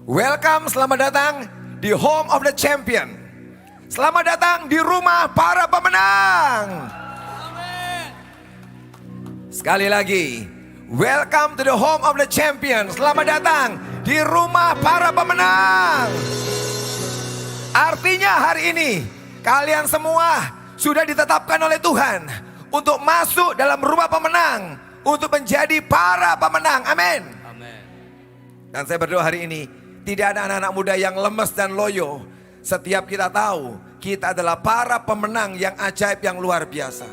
Welcome, selamat datang di Home of the Champion. Selamat datang di rumah para pemenang. Sekali lagi, welcome to the Home of the Champion. Selamat datang di rumah para pemenang. Artinya hari ini kalian semua sudah ditetapkan oleh Tuhan untuk masuk dalam rumah pemenang, untuk menjadi para pemenang. Amin. Dan saya berdoa hari ini tidak ada anak-anak muda yang lemes dan loyo. Setiap kita tahu kita adalah para pemenang yang ajaib, yang luar biasa.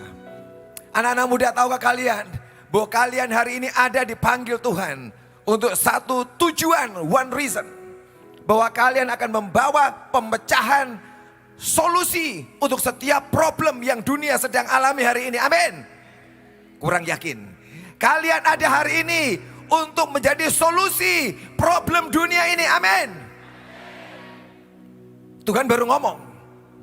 Anak-anak muda, tahukah kalian bahwa kalian hari ini ada dipanggil Tuhan untuk satu tujuan, one reason, bahwa kalian akan membawa pemecahan solusi untuk setiap problem yang dunia sedang alami hari ini. Amin. Kurang yakin. Kalian ada hari ini untuk menjadi solusi problem dunia ini. Amin. Tuhan baru ngomong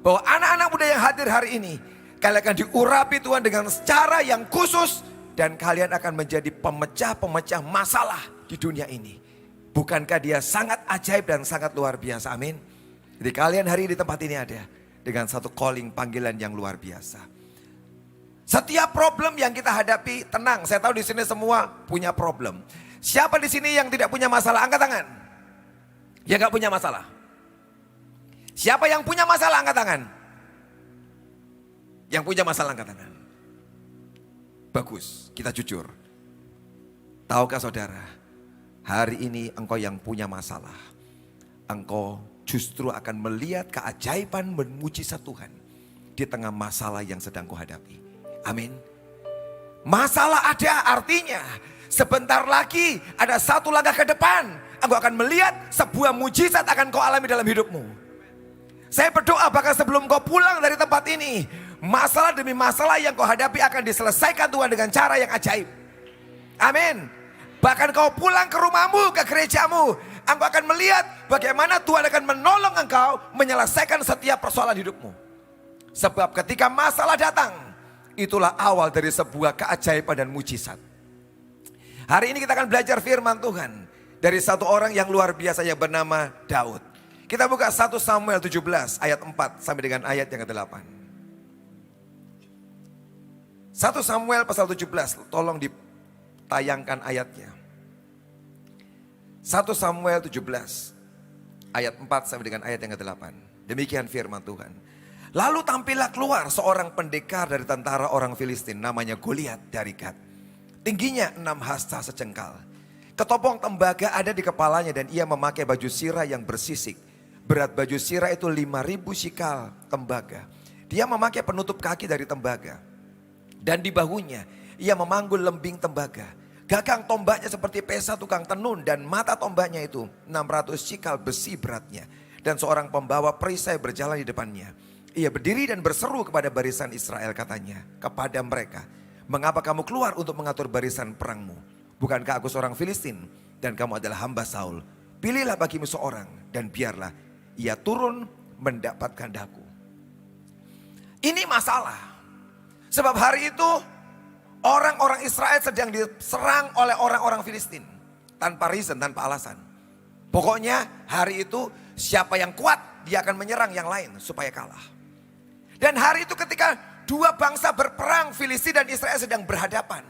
bahwa anak-anak muda yang hadir hari ini, kalian akan diurapi Tuhan dengan cara yang khusus, dan kalian akan menjadi pemecah-pemecah masalah di dunia ini. Bukankah dia sangat ajaib dan sangat luar biasa? Amin. Jadi kalian hari ini di tempat ini ada dengan satu calling, panggilan yang luar biasa. Setiap problem yang kita hadapi, tenang, saya tahu di sini semua punya problem. Siapa di sini yang tidak punya masalah? Angkat tangan. Ya, nggak punya masalah. Siapa yang punya masalah? Angkat tangan. Yang punya masalah angkat tangan. Bagus, kita jujur. Tahukah saudara, hari ini engkau yang punya masalah, engkau justru akan melihat keajaiban dan mujizat Tuhan di tengah masalah yang sedang kau hadapi. Amin. Masalah ada, artinya sebentar lagi ada satu langkah ke depan, engkau akan melihat sebuah mujizat akan kau alami dalam hidupmu. Saya berdoa bahkan sebelum kau pulang dari tempat ini, masalah demi masalah yang kau hadapi akan diselesaikan Tuhan dengan cara yang ajaib. Amin. Bahkan kau pulang ke rumahmu, ke gerejamu, engkau akan melihat bagaimana Tuhan akan menolong engkau menyelesaikan setiap persoalan hidupmu. Sebab ketika masalah datang, itulah awal dari sebuah keajaiban dan mujizat. Hari ini kita akan belajar firman Tuhan dari satu orang yang luar biasa yang bernama Daud. Kita buka 1 Samuel 17 ayat 4 sampai dengan ayat yang ke-8. 1 Samuel pasal 17, tolong ditayangkan ayatnya. 1 Samuel 17 ayat 4 sampai dengan ayat yang ke-8. Demikian firman Tuhan. Lalu tampillah keluar seorang pendekar dari tentara orang Filistin, namanya Goliat dari Gat. Tingginya 6 hasta secengkal. Ketopong tembaga ada di kepalanya dan ia memakai baju sirah yang bersisik. Berat baju sirah itu 5.000 sikal tembaga. Dia memakai penutup kaki dari tembaga. Dan di bahunya ia memanggul lembing tembaga. Gagang tombaknya seperti pesa tukang tenun, dan mata tombaknya itu 600 sikal besi beratnya. Dan seorang pembawa perisai berjalan di depannya. Ia berdiri dan berseru kepada barisan Israel, katanya kepada mereka, mengapa kamu keluar untuk mengatur barisan perangmu? Bukankah aku seorang Filistin dan kamu adalah hamba Saul? Pilihlah bagimu seorang dan biarlah ia turun mendapatkan daku. Ini masalah. Sebab hari itu orang-orang Israel sedang diserang oleh orang-orang Filistin. Tanpa reason, tanpa alasan. Pokoknya hari itu siapa yang kuat, dia akan menyerang yang lain supaya kalah. Dan hari itu ketika dua bangsa berperang, Filistin dan Israel sedang berhadapan.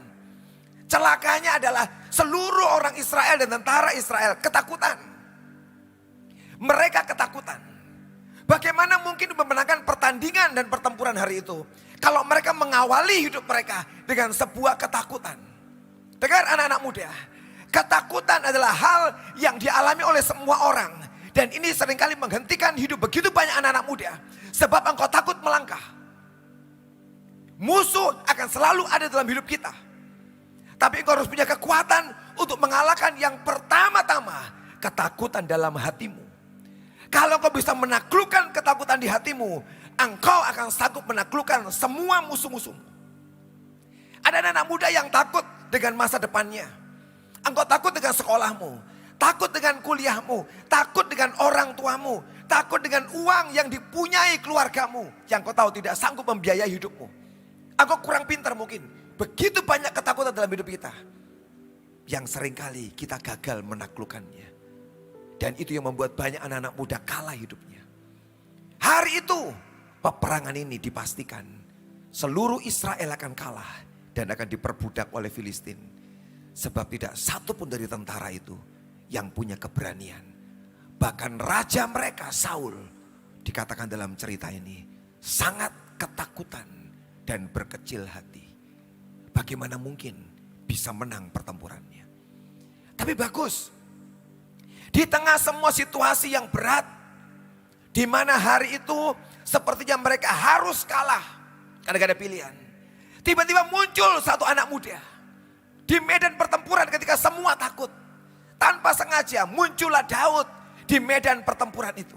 Celakanya adalah seluruh orang Israel dan tentara Israel ketakutan. Mereka ketakutan. Bagaimana mungkin memenangkan pertandingan dan pertempuran hari itu kalau mereka mengawali hidup mereka dengan sebuah ketakutan. Dengar anak-anak muda, ketakutan adalah hal yang dialami oleh semua orang. Dan ini seringkali menghentikan hidup begitu banyak anak-anak muda. Sebab engkau takut melangkah. Musuh akan selalu ada dalam hidup kita. Tapi engkau harus punya kekuatan untuk mengalahkan yang pertama-tama, ketakutan dalam hatimu. Kalau engkau bisa menaklukkan ketakutan di hatimu, engkau akan sanggup menaklukkan semua musuh-musuhmu. Ada anak-anak muda yang takut dengan masa depannya. Engkau takut dengan sekolahmu. Takut dengan kuliahmu, takut dengan orang tuamu, takut dengan uang yang dipunyai keluargamu yang kau tahu tidak sanggup membiayai hidupmu. Engkau kurang pintar mungkin. Begitu banyak ketakutan dalam hidup kita yang seringkali kita gagal menaklukkannya. Dan itu yang membuat banyak anak-anak muda kalah hidupnya. Hari itu peperangan ini dipastikan seluruh Israel akan kalah dan akan diperbudak oleh Filistin. Sebab tidak satu pun dari tentara itu yang punya keberanian. Bahkan raja mereka Saul dikatakan dalam cerita ini sangat ketakutan dan berkecil hati. Bagaimana mungkin bisa menang pertempurannya? Tapi bagus. Di tengah semua situasi yang berat, di mana hari itu sepertinya mereka harus kalah karena gak ada pilihan. Tiba-tiba muncul satu anak muda di medan pertempuran ketika semua takut. Tanpa sengaja muncullah Daud di medan pertempuran itu.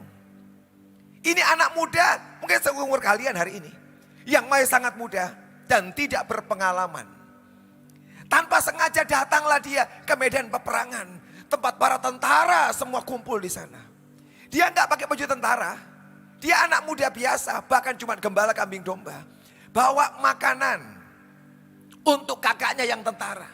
Ini anak muda mungkin seumur kalian hari ini, yang masih sangat muda dan tidak berpengalaman. Tanpa sengaja datanglah dia ke medan peperangan. Tempat para tentara semua kumpul di sana. Dia enggak pakai baju tentara. Dia anak muda biasa, bahkan cuma gembala kambing domba. Bawa makanan untuk kakaknya yang tentara.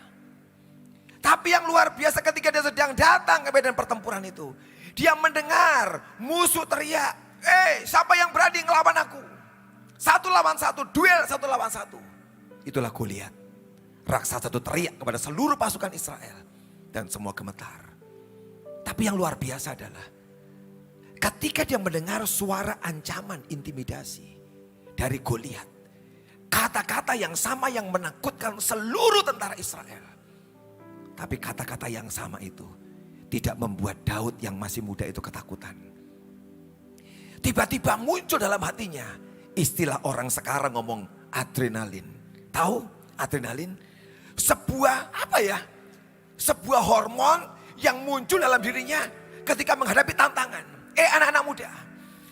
Tapi yang luar biasa ketika dia sedang datang ke medan pertempuran itu. Dia mendengar musuh teriak, siapa yang berani ngelawan aku? 1 lawan 1, duel 1 lawan 1. Itulah Goliat. Raksasa itu teriak kepada seluruh pasukan Israel. Dan semua gemetar. Tapi yang luar biasa adalah ketika dia mendengar suara ancaman intimidasi dari Goliat. Kata-kata yang sama yang menakutkan seluruh tentara Israel. Tapi kata-kata yang sama itu tidak membuat Daud yang masih muda itu ketakutan. Tiba-tiba muncul dalam hatinya istilah orang sekarang ngomong adrenalin. Tahu adrenalin? Sebuah hormon yang muncul dalam dirinya ketika menghadapi tantangan. Anak-anak muda,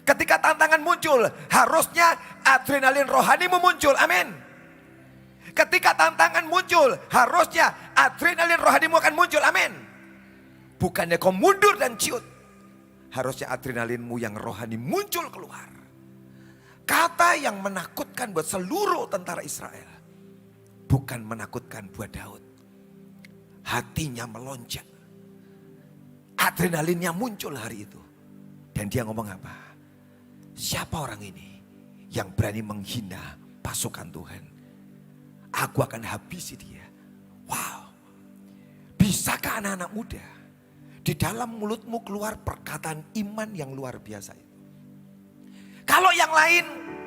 ketika tantangan muncul, harusnya adrenalin rohanimu muncul. Amin. Ketika tantangan muncul, harusnya adrenalin rohanimu akan muncul. Amin. Bukannya kau mundur dan ciut, harusnya adrenalinmu yang rohani muncul keluar. Kata yang menakutkan buat seluruh tentara Israel, bukan menakutkan buat Daud. Hatinya melonjak. Adrenalinnya muncul hari itu. Dan dia ngomong apa? Siapa orang ini yang berani menghina pasukan Tuhan? Aku akan habisi dia. Wow. Bisakah anak-anak muda di dalam mulutmu keluar perkataan iman yang luar biasa itu? Kalau yang lain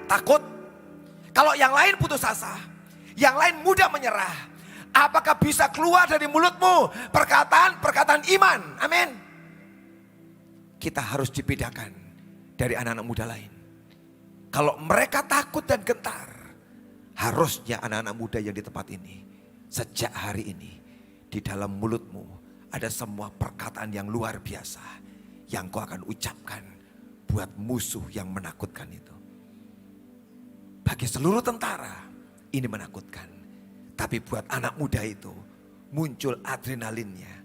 takut, kalau yang lain putus asa, yang lain mudah menyerah, apakah bisa keluar dari mulutmu perkataan-perkataan iman? Amin. Kita harus dibedakan dari anak-anak muda lain. Kalau mereka takut dan gentar, harusnya anak-anak muda yang di tempat ini, sejak hari ini, di dalam mulutmu ada semua perkataan yang luar biasa yang kau akan ucapkan buat musuh yang menakutkan itu. Bagi seluruh tentara ini menakutkan. Tapi buat anak muda itu muncul adrenalinnya.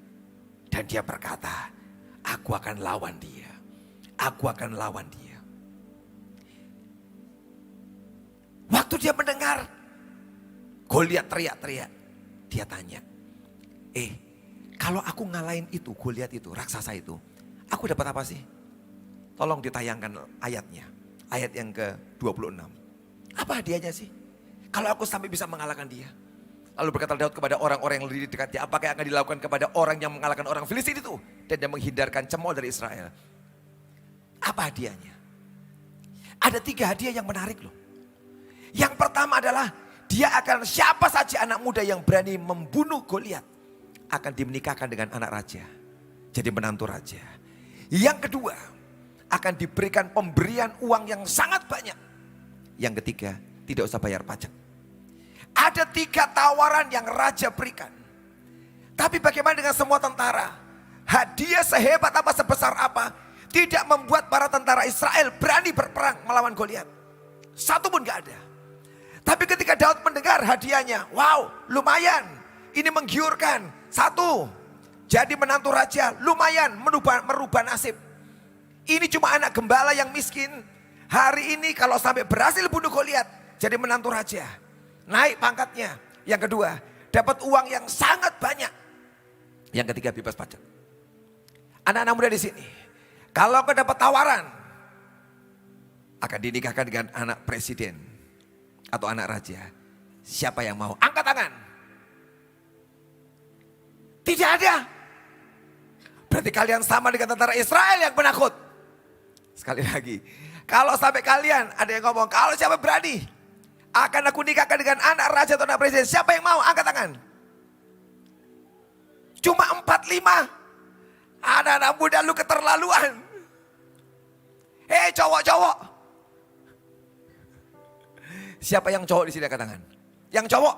Dan dia berkata, aku akan lawan dia. Aku akan lawan dia. Waktu dia mendengar Goliat teriak-teriak, dia tanya, kalau aku ngalahin itu, Goliat itu, raksasa itu, aku dapat apa sih? Tolong ditayangkan ayatnya. Ayat yang ke-26. Apa hadiahnya sih? Kalau aku sampai bisa mengalahkan dia. Lalu berkata Daud kepada orang-orang yang di dekatnya, apakah yang akan dilakukan kepada orang yang mengalahkan orang Filistin itu? Dan yang menghindarkan cemooh dari Israel. Apa hadiahnya? Ada 3 hadiah yang menarik loh. Yang pertama adalah, dia akan siapa saja anak muda yang berani membunuh Goliat akan dimenikahkan dengan anak raja. Jadi menantu raja. Yang kedua, akan diberikan pemberian uang yang sangat banyak. Yang ketiga, tidak usah bayar pajak. Ada 3 tawaran yang raja berikan. Tapi bagaimana dengan semua tentara? Hadiah sehebat apa, sebesar apa, tidak membuat para tentara Israel berani berperang melawan Goliat. Satu pun gak ada. Tapi ketika Daud mendengar hadiahnya, wow, lumayan. Ini menggiurkan. 1, jadi menantu raja, lumayan merubah nasib. Ini cuma anak gembala yang miskin. Hari ini kalau sampai berhasil bunuh Goliat, jadi menantu raja. Naik pangkatnya. Yang kedua, dapat uang yang sangat banyak. Yang ketiga, bebas pajak. Anak-anak muda di sini, Kalau kau dapat tawaran, akan dinikahkan dengan anak presiden atau anak raja. Siapa yang mau? Angkat tangan. Tidak ada. Berarti kalian sama dengan tentara Israel yang penakut. Sekali lagi, kalau sampai kalian ada yang ngomong, kalau siapa berani, akan aku nikahkan dengan anak raja atau anak presiden. Siapa yang mau? Angkat tangan. Cuma 45. Anak-anak muda lu keterlaluan. Hei cowok-cowok. Siapa yang cowok di sini angkat tangan? Yang cowok.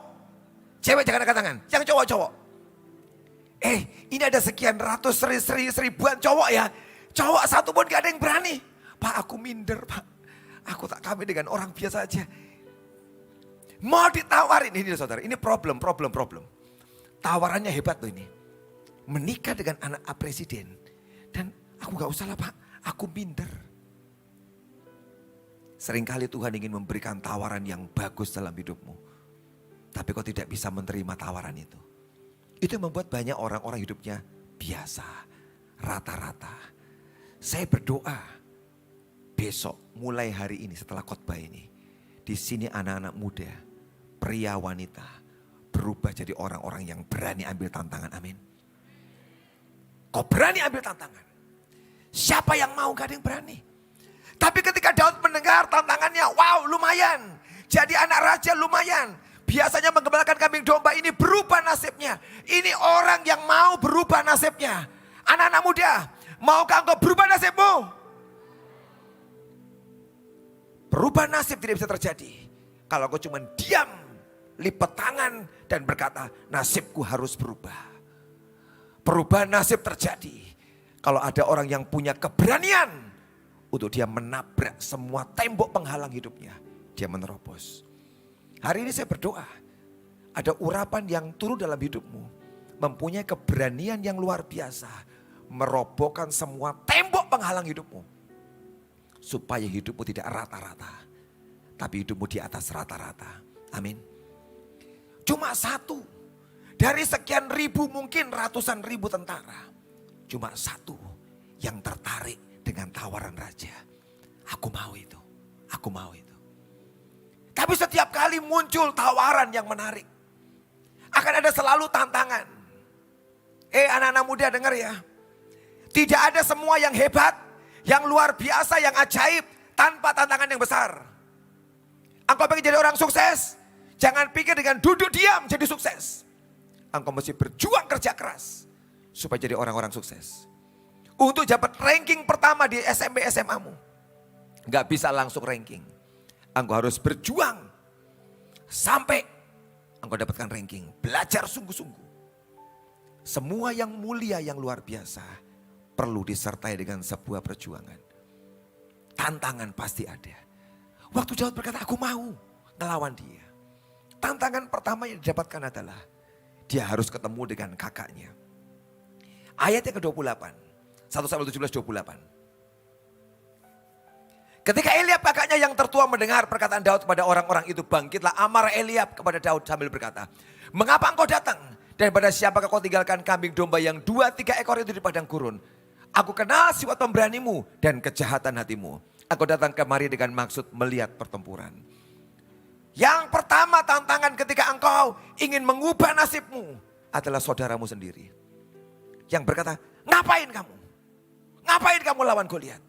Cewek jangan angkat tangan. Yang cowok-cowok. Ini ada sekian ratus ribuan cowok ya. Cowok satu pun gak ada yang berani. Pak, aku minder, Pak. Aku tak kawin dengan orang biasa aja. Mau ditawarin, ini saudara, ini problem. Tawarannya hebat loh ini. Menikah dengan anak presiden. Dan aku gak usah lah Pak, aku minder. Seringkali Tuhan ingin memberikan tawaran yang bagus dalam hidupmu. Tapi kau tidak bisa menerima tawaran itu. Itu yang membuat banyak orang-orang hidupnya biasa, rata-rata. Saya berdoa besok mulai hari ini setelah khotbah ini. Di sini anak-anak muda, pria wanita berubah jadi orang-orang yang berani ambil tantangan. Amin. Kau berani ambil tantangan. Siapa yang mau? Gak ada yang berani. Tapi ketika Daud mendengar tantangannya, wow lumayan. Jadi anak raja lumayan. Biasanya menggembalakan kambing domba ini berubah nasibnya. Ini orang yang mau berubah nasibnya. Anak-anak muda, maukah engkau berubah nasibmu? Berubah nasib tidak bisa terjadi kalau kau cuma diam, lipat tangan dan berkata nasibku harus berubah. Perubahan nasib terjadi kalau ada orang yang punya keberanian untuk dia menabrak semua tembok penghalang hidupnya. Dia menerobos. Hari ini saya berdoa, ada urapan yang turun dalam hidupmu, mempunyai keberanian yang luar biasa, merobohkan semua tembok penghalang hidupmu. Supaya hidupmu tidak rata-rata, tapi hidupmu di atas rata-rata. Amin. Cuma satu, dari sekian ribu mungkin ratusan ribu tentara, cuma satu yang tertarik dengan tawaran raja. Aku mau itu, aku mau itu. Tapi setiap kali muncul tawaran yang menarik, akan ada selalu tantangan. Anak-anak muda dengar ya. Tidak ada semua yang hebat, yang luar biasa, yang ajaib tanpa tantangan yang besar. Engkau pengen jadi orang sukses? Jangan pikir dengan duduk diam jadi sukses. Engkau mesti berjuang kerja keras supaya jadi orang-orang sukses. Untuk dapat ranking pertama di SMP SMA-mu. Gak bisa langsung ranking. Engkau harus berjuang sampai engkau dapatkan ranking. Belajar sungguh-sungguh. Semua yang mulia, yang luar biasa perlu disertai dengan sebuah perjuangan. Tantangan pasti ada. Waktu Daud berkata, aku mau ngelawan dia. Tantangan pertama yang didapatkan adalah dia harus ketemu dengan kakaknya. Ayat yang ke-28. 1 Samuel 17:28. Ketika Eliab kakaknya yang tertua mendengar perkataan Daud kepada orang-orang itu, bangkitlah amarah Eliab kepada Daud sambil berkata, mengapa engkau datang? Dan pada siapakah kau tinggalkan kambing domba yang 2-3 ekor itu di padang gurun? Aku kenal sifat pemberanimu dan kejahatan hatimu. Aku datang kemari dengan maksud melihat pertempuran. Yang pertama tantangan ketika engkau ingin mengubah nasibmu adalah saudaramu sendiri. Yang berkata, ngapain kamu? Ngapain kamu lawan Goliat?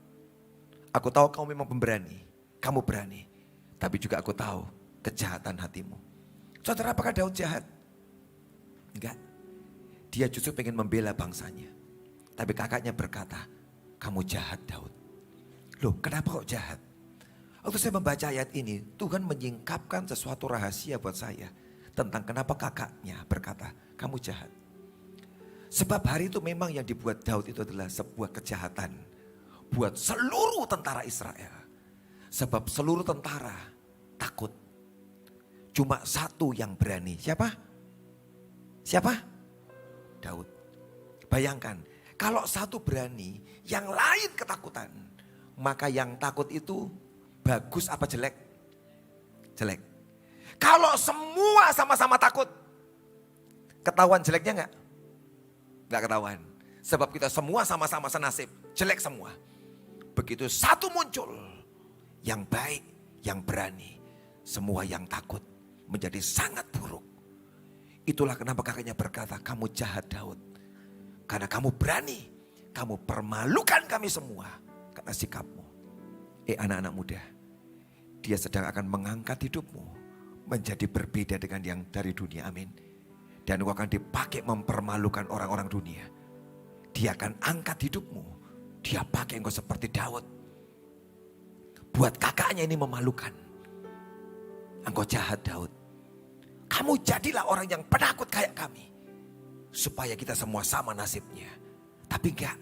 Aku tahu kamu memang pemberani, kamu berani. Tapi juga aku tahu kejahatan hatimu. Saudara, apakah Daud jahat? Enggak. Dia justru pengen membela bangsanya. Tapi kakaknya berkata, kamu jahat Daud. Loh, kenapa kok jahat? Waktu saya membaca ayat ini, Tuhan menyingkapkan sesuatu rahasia buat saya. Tentang kenapa kakaknya berkata, kamu jahat. Sebab hari itu memang yang dibuat Daud itu adalah sebuah kejahatan. Buat seluruh tentara Israel. Sebab seluruh tentara takut. Cuma satu yang berani. Siapa? Siapa? Daud. Bayangkan, kalau satu berani, yang lain ketakutan. Maka yang takut itu bagus apa jelek? Jelek. Kalau semua sama-sama takut, ketahuan jeleknya enggak? Enggak ketahuan. Sebab kita semua sama-sama senasib, jelek semua. Begitu satu muncul, yang baik, yang berani, semua yang takut menjadi sangat buruk. Itulah kenapa kakaknya berkata, kamu jahat Daud. Karena kamu berani, kamu permalukan kami semua karena sikapmu. Anak-anak muda, dia sedang akan mengangkat hidupmu menjadi berbeda dengan yang dari dunia, amin. Dan engkau akan dipakai mempermalukan orang-orang dunia. Dia akan angkat hidupmu, dia pakai engkau seperti Daud. Buat kakaknya ini memalukan. Engkau jahat Daud. Kamu jadilah orang yang penakut kayak kami. Supaya kita semua sama nasibnya. Tapi enggak,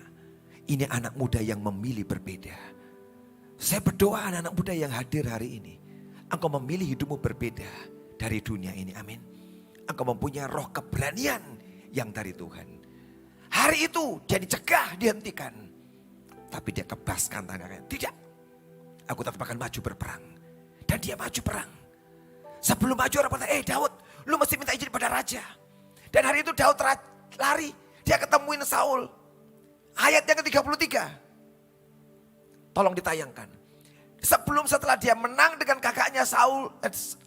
ini anak muda yang memilih berbeda. Saya berdoa anak-anak muda yang hadir hari ini. Engkau memilih hidupmu berbeda dari dunia ini, amin. Engkau mempunyai roh keberanian yang dari Tuhan. Hari itu dia dicegah, dihentikan. Tapi dia kebaskan tangannya. Tidak, aku tetap akan maju berperang. Dan dia maju perang. Sebelum maju orang berkata, Daud, lu mesti minta izin pada raja. Dan hari itu Daud lari, dia ketemuin Saul. Ayat yang ke-33. Tolong ditayangkan. Setelah dia menang dengan kakaknya Saul,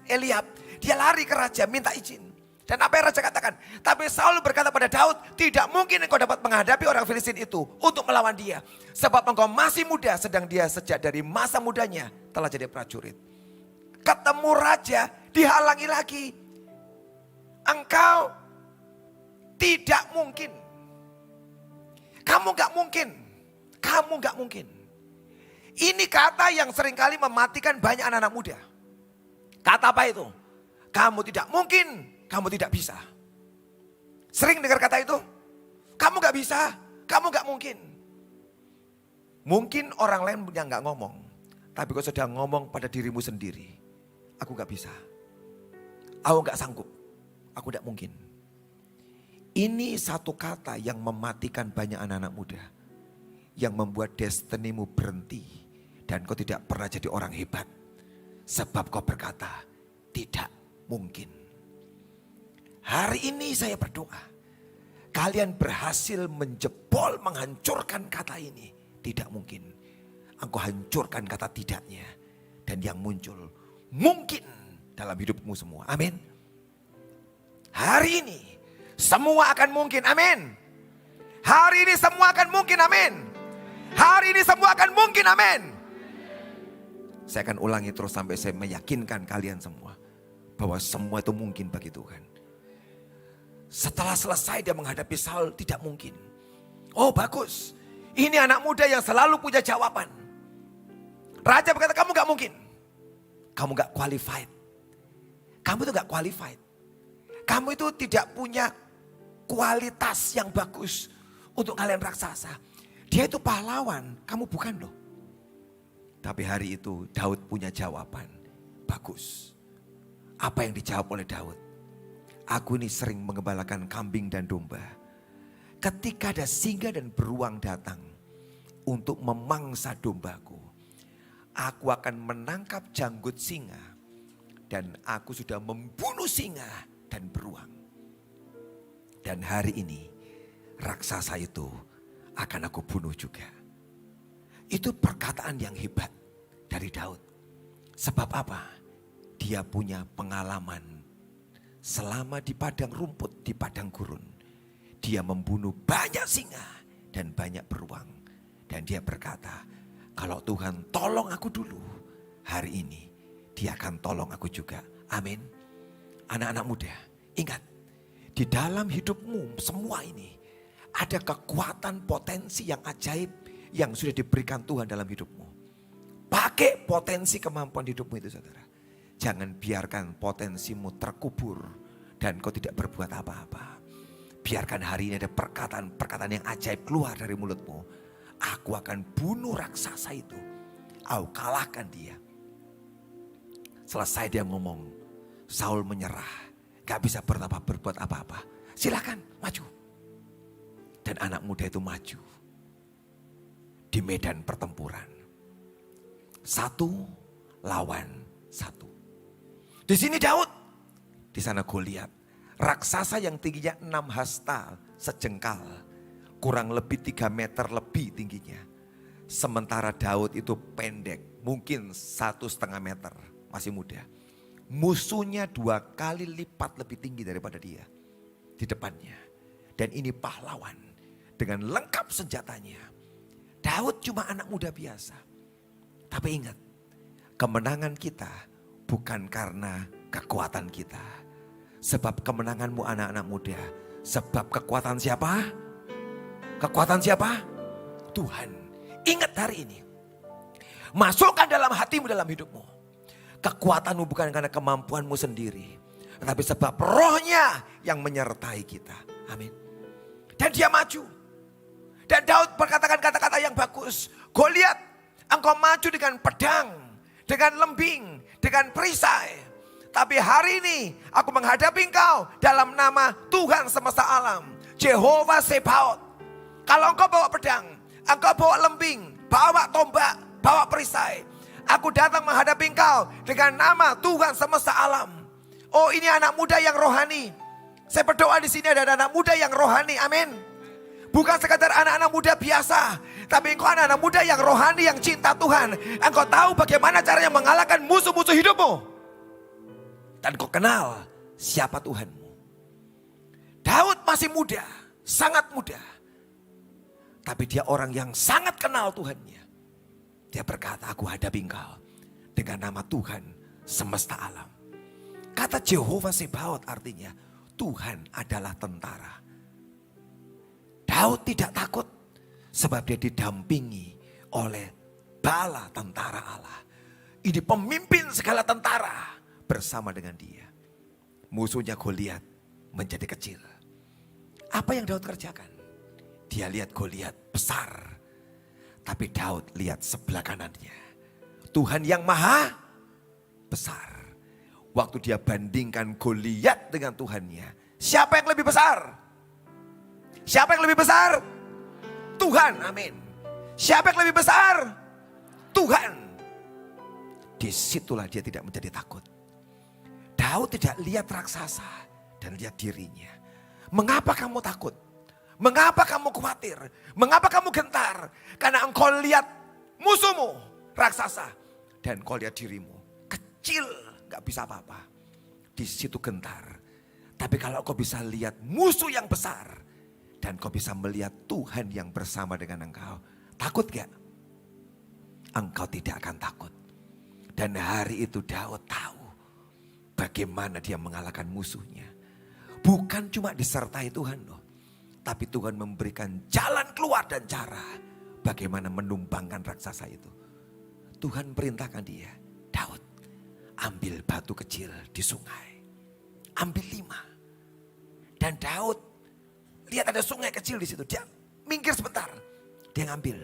Eliab, dia lari ke raja minta izin. Dan apa yang raja katakan? Tapi Saul berkata pada Daud, tidak mungkin engkau dapat menghadapi orang Filistin itu untuk melawan dia. Sebab engkau masih muda, sedang dia sejak dari masa mudanya telah jadi prajurit. Ketemu raja, dihalangi lagi. Engkau tidak mungkin. Kamu gak mungkin. Kamu gak mungkin. Ini kata yang seringkali mematikan banyak anak-anak muda. Kata apa itu? Kamu tidak mungkin, kamu tidak bisa. Sering dengar kata itu? Kamu gak bisa, kamu gak mungkin. Mungkin orang lain yang gak ngomong. Tapi kau sedang ngomong pada dirimu sendiri. Aku gak bisa. Aku gak sanggup. Aku gak mungkin. Ini satu kata yang mematikan banyak anak-anak muda. Yang membuat destinimu berhenti. Dan kau tidak pernah jadi orang hebat. Sebab kau berkata, tidak mungkin. Hari ini saya berdoa. Kalian berhasil menjebol, menghancurkan kata ini. Tidak mungkin. Engkau hancurkan kata tidaknya. Dan yang muncul mungkin dalam hidupmu semua. Amin. Hari ini semua akan mungkin. Amin. Hari ini semua akan mungkin. Amin. Hari ini semua akan mungkin. Amin. Saya akan ulangi terus sampai saya meyakinkan kalian semua. Bahwa semua itu mungkin bagi Tuhan. Setelah selesai dia menghadapi Saul, tidak mungkin. Oh bagus. Ini anak muda yang selalu punya jawaban. Raja berkata, kamu gak mungkin. Kamu gak qualified. Kamu itu gak qualified. Kamu itu tidak punya kualitas yang bagus untuk kalian raksasa. Dia itu pahlawan, kamu bukan loh. Tapi hari itu Daud punya jawaban. Bagus. Apa yang dijawab oleh Daud? Aku ini sering mengembalakan kambing dan domba. Ketika ada singa dan beruang datang untuk memangsa dombaku, aku akan menangkap janggut singa. Dan aku sudah membunuh singa dan beruang. Dan hari ini raksasa itu akan aku bunuh juga. Itu perkataan yang hebat dari Daud. Sebab apa? Dia punya pengalaman selama di padang rumput, di padang gurun. Dia membunuh banyak singa dan banyak beruang. Dan dia berkata, kalau Tuhan tolong aku dulu, hari ini dia akan tolong aku juga. Amin. Anak-anak muda, ingat, di dalam hidupmu semua ini ada kekuatan potensi yang ajaib yang sudah diberikan Tuhan dalam hidupmu. Pakai potensi kemampuan hidupmu itu, saudara. Jangan biarkan potensimu terkubur dan kau tidak berbuat apa-apa. Biarkan hari ini ada perkataan-perkataan yang ajaib keluar dari mulutmu. Aku akan bunuh raksasa itu. Aku kalahkan dia. Selesai dia ngomong, Saul menyerah. Gak bisa berbuat apa-apa. Silakan maju. Dan anak muda itu maju. Di medan pertempuran. 1 lawan 1. Di sini Daud. Di sana Goliat. Raksasa yang tingginya 6 hasta sejengkal. Kurang lebih 3 meter lebih tingginya. Sementara Daud itu pendek, mungkin 1,5 meter, masih muda. Musuhnya 2 kali lipat lebih tinggi daripada dia di depannya. Dan ini pahlawan dengan lengkap senjatanya. Daud cuma anak muda biasa. Tapi ingat, kemenangan kita bukan karena kekuatan kita. Sebab kemenanganmu anak-anak muda, sebab kekuatan siapa? Kekuatan siapa? Tuhan. Ingat hari ini. Masukkan dalam hatimu, dalam hidupmu. Kekuatanmu bukan karena kemampuanmu sendiri. Tetapi sebab rohnya yang menyertai kita. Amin. Dan dia maju. Dan Daud berkatakan kata-kata yang bagus. Goliat, engkau maju dengan pedang, dengan lembing, dengan perisai. Tapi hari ini aku menghadapi engkau dalam nama Tuhan semesta alam. Jehovah Sebaot. Kalau engkau bawa pedang, engkau bawa lembing, bawa tombak, bawa perisai. Aku datang menghadapi engkau dengan nama Tuhan semesta alam. Oh, ini anak muda yang rohani. Saya berdoa di sini ada anak muda yang rohani. Amin. Bukan sekadar anak-anak muda biasa. Tapi engkau anak-anak muda yang rohani, yang cinta Tuhan. Engkau tahu bagaimana caranya mengalahkan musuh-musuh hidupmu. Dan kau kenal siapa Tuhanmu. Daud masih muda, sangat muda. Tapi dia orang yang sangat kenal Tuhannya. Dia berkata, aku hadapi engkau dengan nama Tuhan semesta alam. Kata Jehovah Sebaot artinya Tuhan adalah tentara. Daud tidak takut sebab dia didampingi oleh bala tentara Allah. Ini pemimpin segala tentara bersama dengan dia. Musuhnya Goliat menjadi kecil. Apa yang Daud kerjakan? Dia lihat Goliat besar. Tapi Daud lihat sebelah kanannya. Tuhan yang maha besar. Waktu dia bandingkan Goliat dengan Tuhannya. Siapa yang lebih besar? Siapa yang lebih besar? Tuhan, amin. Siapa yang lebih besar? Tuhan. Disitulah dia tidak menjadi takut. Daud tidak lihat raksasa dan lihat dirinya. Mengapa kamu takut? Mengapa kamu khawatir? Mengapa kamu gentar? Karena engkau lihat musuhmu, raksasa. Dan engkau lihat dirimu, kecil, gak bisa apa-apa. Di situ gentar. Tapi kalau kau bisa lihat musuh yang besar. Dan kau bisa melihat Tuhan yang bersama dengan engkau. Takut gak? Engkau tidak akan takut. Dan hari itu Daud tahu bagaimana dia mengalahkan musuhnya. Bukan cuma disertai Tuhan loh. Tapi Tuhan memberikan jalan keluar dan cara bagaimana menumbangkan raksasa itu. Tuhan perintahkan dia, Daud, ambil batu kecil di sungai. Ambil 5. Dan Daud lihat ada sungai kecil di situ. Dia minggir sebentar. Dia ngambil.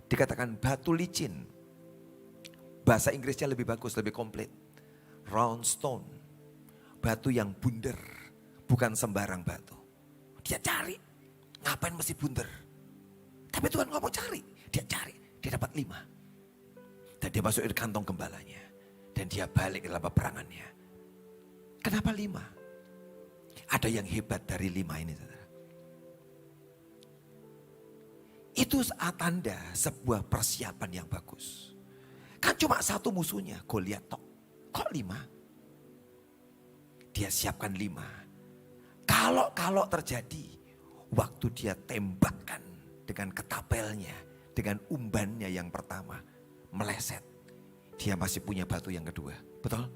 Dikatakan batu licin. Bahasa Inggrisnya lebih bagus, lebih komplit. Round stone. Batu yang bundar. Bukan sembarang batu. Dia cari. Ngapain mesti bundar? Tapi Tuhan ngomong cari. Dia cari. Dia dapat 5. Dan dia masuk di kantong gembalanya. Dan dia balik ke dalam peperangannya. Kenapa 5? Ada yang hebat dari 5 ini, saudara. Itu tanda sebuah persiapan yang bagus. Kan cuma satu musuhnya, Goliat tok. Kok 5? Dia siapkan 5. Kalau terjadi, waktu dia tembakkan dengan ketapelnya, dengan umbannya yang pertama, meleset. Dia masih punya batu yang kedua, betul?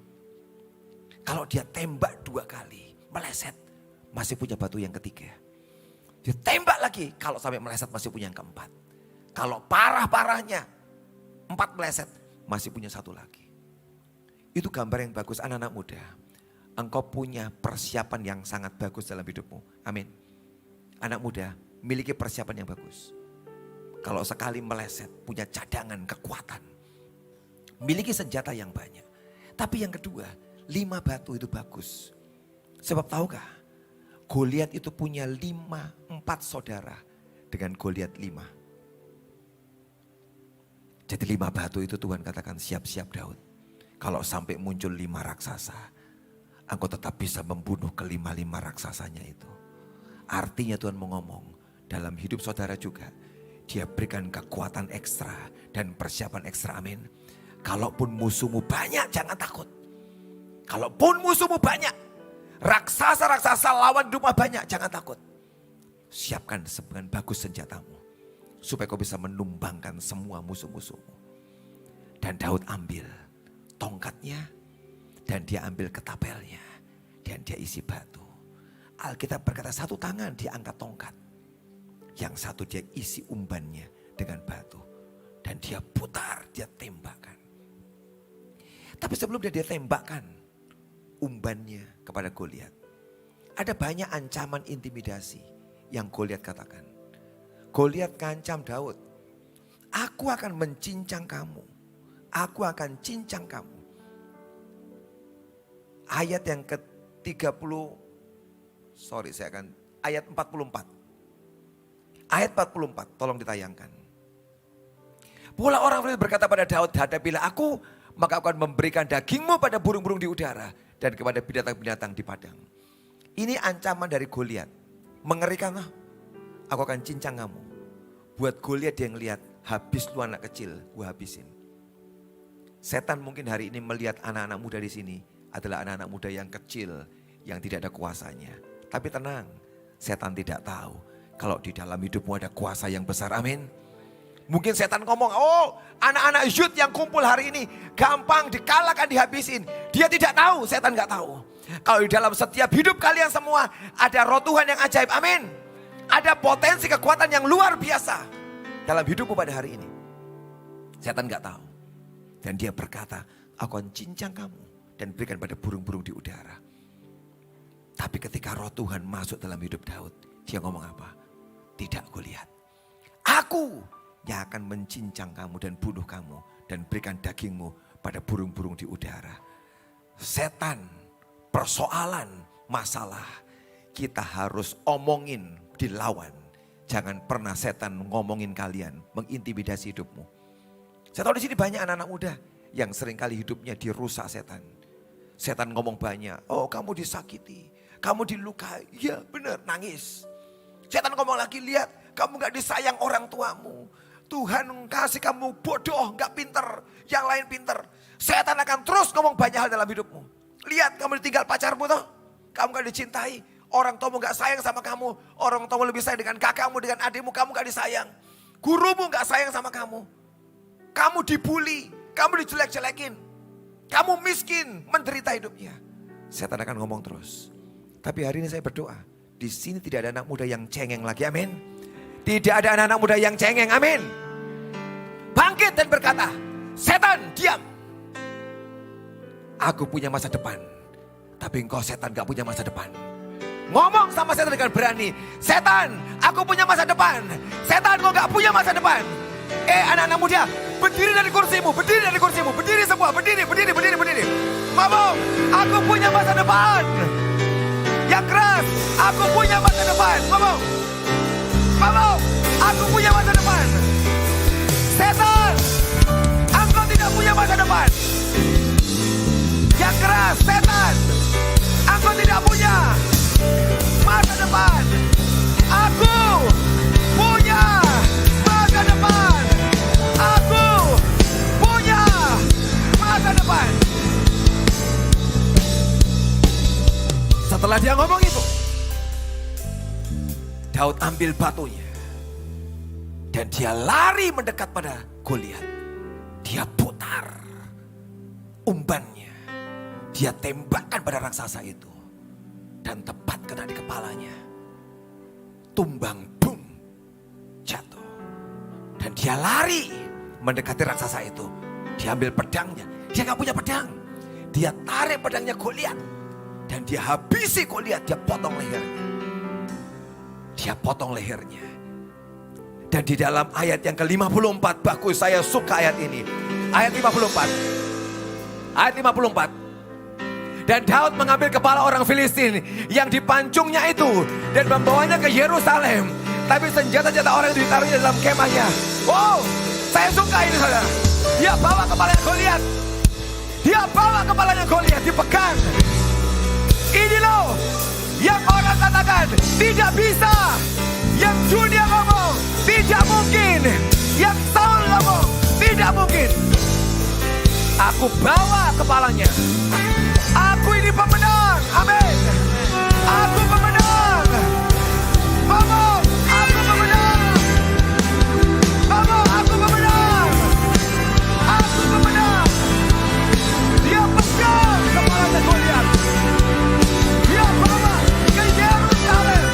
Kalau dia tembak 2 kali, meleset, masih punya batu yang ketiga. Dia tembak lagi, kalau sampai meleset masih punya yang keempat. Kalau parah-parahnya, 4 meleset, masih punya 1 lagi. Itu gambar yang bagus anak-anak muda. Engkau punya persiapan yang sangat bagus dalam hidupmu. Amin. Anak muda, miliki persiapan yang bagus. Kalau sekali meleset, punya cadangan, kekuatan. Miliki senjata yang banyak. Tapi yang kedua, 5 batu itu bagus. Sebab tahukah, Goliat itu punya 4 saudara dengan Goliat 5. Jadi 5 batu itu Tuhan katakan siap-siap Daud. Kalau sampai muncul 5 raksasa, engkau tetap bisa membunuh ke-5 raksasanya itu. Artinya Tuhan mau ngomong, dalam hidup saudara juga, Dia berikan kekuatan ekstra dan persiapan ekstra, amin. Kalaupun musuhmu banyak, jangan takut. Kalaupun musuhmu banyak, raksasa-raksasa lawan rumah banyak, jangan takut. Siapkan dengan bagus senjatamu, supaya kau bisa menumbangkan semua musuh-musuhmu. Dan Daud ambil tongkatnya, dan dia ambil ketapelnya, dan dia isi batu. Alkitab berkata satu tangan dia angkat tongkat, yang satu dia isi umbannya dengan batu. Dan dia putar, dia tembakkan. Tapi sebelum dia tembakkan umbannya kepada Goliat, ada banyak ancaman intimidasi yang Goliat katakan. Goliat ngancam Daud, aku akan mencincang kamu, aku akan cincang kamu. Ayat yang ayat 44. Ayat 44, tolong ditayangkan. Pula orang Filistin berkata pada Daud, hadapilah aku, maka aku akan memberikan dagingmu pada burung-burung di udara dan kepada binatang-binatang di padang. Ini ancaman dari Goliat. Mengerikan, aku akan cincang kamu. Buat Goliat yang lihat, habis lu anak kecil, gua habisin. Setan mungkin hari ini melihat anak-anak muda di sini adalah anak-anak muda yang kecil, yang tidak ada kuasanya. Tapi tenang, setan tidak tahu kalau di dalam hidupmu ada kuasa yang besar, amin. Mungkin setan ngomong, oh anak-anak youth yang kumpul hari ini gampang dikalahkan, dihabisin. Dia tidak tahu, setan gak tahu. Kalau di dalam setiap hidup kalian semua ada roh Tuhan yang ajaib, amin. Ada potensi kekuatan yang luar biasa dalam hidupmu pada hari ini. Setan gak tahu. Dan dia berkata, aku akan cincang kamu dan berikan pada burung-burung di udara. Tapi ketika roh Tuhan masuk dalam hidup Daud, dia ngomong apa? Tidak, Goliat. Aku yang akan mencincang kamu dan bunuh kamu dan berikan dagingmu pada burung-burung di udara. Setan, persoalan, masalah, kita harus omongin, dilawan. Jangan pernah setan ngomongin kalian, mengintimidasi hidupmu. Saya tahu di sini banyak anak-anak muda yang seringkali hidupnya dirusak setan. Setan ngomong banyak, oh kamu disakiti, kamu dilukai, ya benar, nangis. Setan ngomong lagi, lihat kamu gak disayang orang tuamu. Tuhan kasih kamu bodoh, gak pinter, yang lain pinter. Setan akan terus ngomong banyak hal dalam hidupmu. Lihat kamu ditinggal pacarmu toh, kamu gak dicintai. Orang tuamu gak sayang sama kamu, orang tuamu lebih sayang dengan kakakmu, dengan adikmu, kamu gak disayang. Gurumu gak sayang sama kamu. Kamu dibully, kamu dijelek-jelekin. Kamu miskin, menderita hidupnya. Setan akan ngomong terus. Tapi hari ini saya berdoa, di sini tidak ada anak muda yang cengeng lagi, amin. Tidak ada anak-anak muda yang cengeng, amin. Bangkit dan berkata, setan diam. Aku punya masa depan, tapi engkau setan gak punya masa depan. Ngomong sama setan dengan berani, setan aku punya masa depan, setan kau gak punya masa depan. Anak-anak muda, berdiri dari kursimu, berdiri dari kursimu, berdiri semua, berdiri. Ngomong, aku punya masa depan. Yang keras, aku punya masa depan. Ngomong, aku punya masa depan. Setan, engkau tidak punya masa depan. Yang keras, setan, engkau tidak punya masa depan. Aku punya masa depan. Aku punya masa depan. Setelah dia ngomong itu, Daud ambil batunya dan dia lari mendekat pada Goliat. Dia putar umbannya, dia tembakkan pada raksasa itu dan tepat kena di kepalanya. Tumbang, boom, jatuh. Dan dia lari mendekati raksasa itu. Dia ambil pedangnya, dia gak punya pedang. Dia tarik pedangnya Goliat dan dia habisi Goliat, dia potong lehernya. Dia potong lehernya. Dan di dalam ayat yang ke-54, bagus, saya suka ayat ini. Ayat 54. Ayat 54. Dan Daud mengambil kepala orang Filistin yang dipancungnya itu dan membawanya ke Yerusalem. Tapi senjata-senjata orang itu ditaruhnya dalam kemahnya. Wow, saya suka ini saudara. Dia bawa kepalanya Goliat. Dia bawa kepalanya Goliat, dipegang. Ini loh yang orang katakan tidak bisa, yang dunia ngomong tidak mungkin. Yang Saul ngomong, tidak mungkin. Aku bawa kepalanya. Aku ini pemenang. Amin. Aku pemenang. Ngomong, aku pemenang. Ngomong, aku pemenang. Aku pemenang. Dia pegang kepalanya Goliat. Dia bawa ke Yerusalem.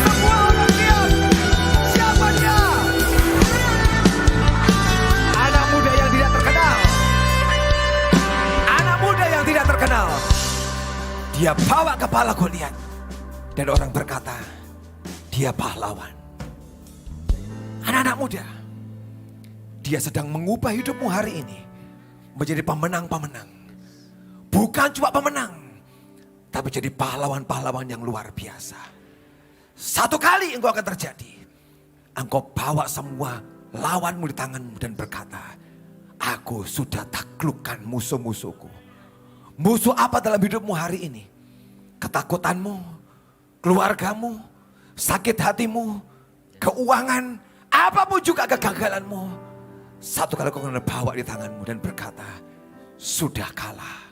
Semua orang lihat siapa dia. Anak muda yang tidak terkenal. Anak muda yang tidak terkenal. Dia bawa kepala Goliat. Dan orang berkata, dia pahlawan. Anak-anak muda, dia sedang mengubah hidupmu hari ini menjadi pemenang-pemenang. Bukan cuma pemenang, tapi jadi pahlawan-pahlawan yang luar biasa. Satu kali engkau akan terjadi. Engkau bawa semua lawanmu di tanganmu dan berkata, aku sudah taklukkan musuh-musuhku. Musuh apa dalam hidupmu hari ini? Ketakutanmu, keluargamu, sakit hatimu, keuangan, apapun juga kegagalanmu. Satu kali kau akan bawa di tanganmu dan berkata, sudah kalah,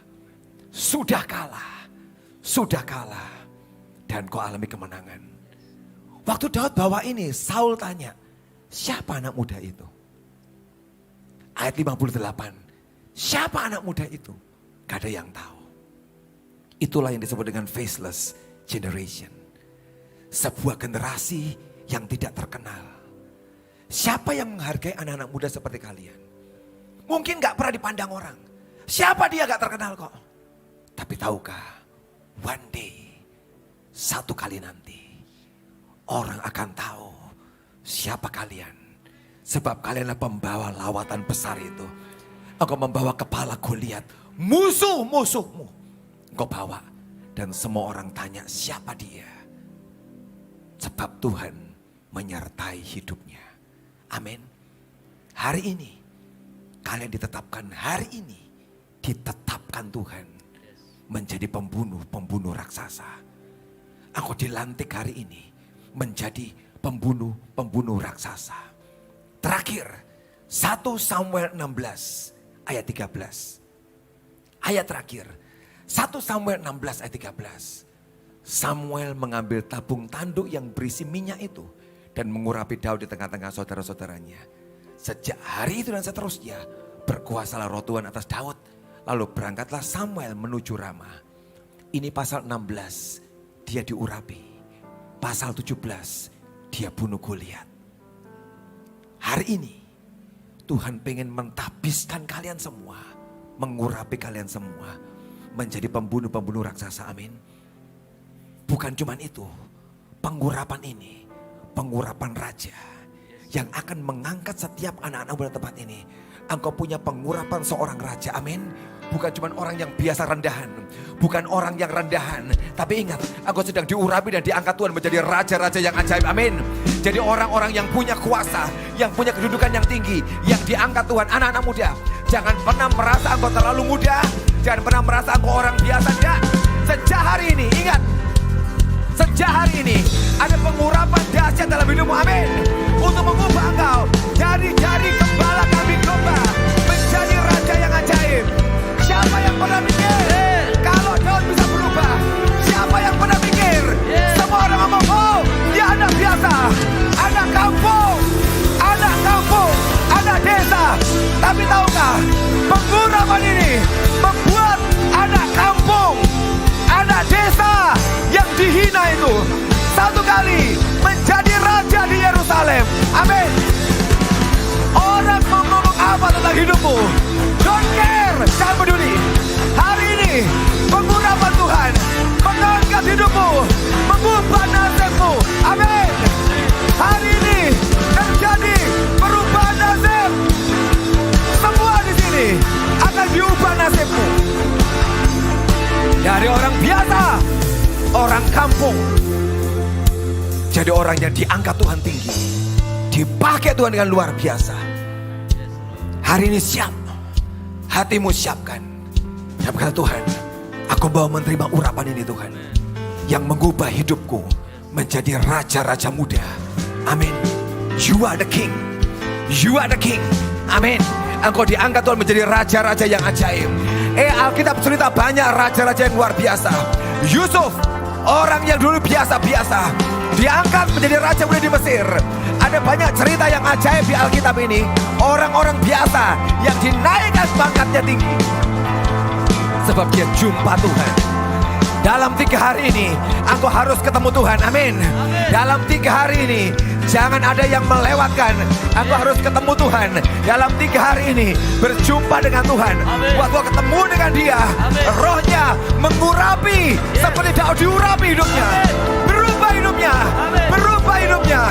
sudah kalah, sudah kalah. Dan kau alami kemenangan. Waktu Daud bawa ini, Saul tanya, siapa anak muda itu? Ayat 58, siapa anak muda itu? Gak ada yang tahu. Itulah yang disebut dengan faceless generation. Sebuah generasi yang tidak terkenal. Siapa yang menghargai anak-anak muda seperti kalian? Mungkin gak pernah dipandang orang. Siapa dia gak terkenal kok. Tapi tahukah, one day, satu kali nanti, orang akan tahu siapa kalian. Sebab kalianlah pembawa lawatan besar itu. Engkau membawa kepala Goliat, musuh-musuhmu. Engkau bawa dan semua orang tanya siapa dia. Sebab Tuhan menyertai hidupnya. Amin. Hari ini kalian ditetapkan, hari ini ditetapkan Tuhan menjadi pembunuh raksasa. Aku dilantik hari ini menjadi pembunuh raksasa. Terakhir 1 Samuel 16 ayat 13. Ayat terakhir 1 Samuel 16 ayat 13. Samuel mengambil tabung tanduk yang berisi minyak itu dan mengurapi Daud di tengah-tengah saudara-saudaranya. Sejak hari itu dan seterusnya berkuasalah roh Tuhan atas Daud. Lalu berangkatlah Samuel menuju Rama. Ini pasal 16, dia diurapi. Pasal 17, dia bunuh Goliat. Hari ini Tuhan pengen mentahbiskan kalian semua, mengurapi kalian semua menjadi pembunuh-pembunuh raksasa. Amin. Bukan cuman itu, pengurapan ini, pengurapan raja yang akan mengangkat setiap anak-anak muda tempat ini. Engkau punya pengurapan seorang raja. Amin. Bukan cuma orang yang biasa rendahan, bukan orang yang rendahan, tapi ingat, engkau sedang diurapi dan diangkat Tuhan menjadi raja-raja yang ajaib. Amin. Jadi orang-orang yang punya kuasa, yang punya kedudukan yang tinggi, yang diangkat Tuhan. Anak-anak muda, jangan pernah merasa engkau terlalu muda, jangan pernah merasa engkau orang biasa. Tidak. Sejak hari ini, ingat, sejak hari ini ada pengurapan dahsyat dalam hidupmu. Amin. Untuk mengubah engkau dari gembala kambing domba menjadi raja yang ajaib. Siapa yang pernah pikir kalau Daud bisa berubah? Siapa yang pernah pikir? Semua orang ngomong, oh dia anak biasa, anak kampung, anak desa. Tapi tahukah, pengurapan ini membuat anak kampung, anak desa yang dihina itu satu kali menjadi raja di Yerusalem. Amin. Orang mau ngomong apa tentang hidupmu, don't care, jangan peduli. Hari ini pengurapan Tuhan mengangkat hidupmu, mengubah nasibmu. Amin. Hari ini terjadi perubahan nasib. Semua di sini akan diubah nasibmu. Dari orang biasa, orang kampung, jadi orang yang diangkat Tuhan tinggi, dipakai Tuhan dengan luar biasa. Hari ini siap, hatimu siapkan. Dan berkata, Tuhan, aku mau menerima urapan ini Tuhan, yang mengubah hidupku menjadi raja-raja muda. Amin. You are the king. You are the king. Amin. Engkau diangkat Tuhan menjadi raja-raja yang ajaib. Alkitab cerita banyak raja-raja yang luar biasa. Yusuf, orang yang dulu biasa-biasa, diangkat menjadi raja muda di Mesir. Ada banyak cerita yang ajaib di Alkitab ini. Orang-orang biasa yang dinaikkan pangkatnya tinggi sebab dia jumpa Tuhan. Dalam 3 hari ini engkau harus ketemu Tuhan. Amin. Dalam 3 hari ini jangan ada yang melewatkan. Engkau harus ketemu Tuhan. Dalam 3 hari ini berjumpa dengan Tuhan. Waktu ketemu dengan Dia, rohnya mengurapi seperti Daud diurapi hidupnya. Berubah hidupnya. Berubah hidupnya.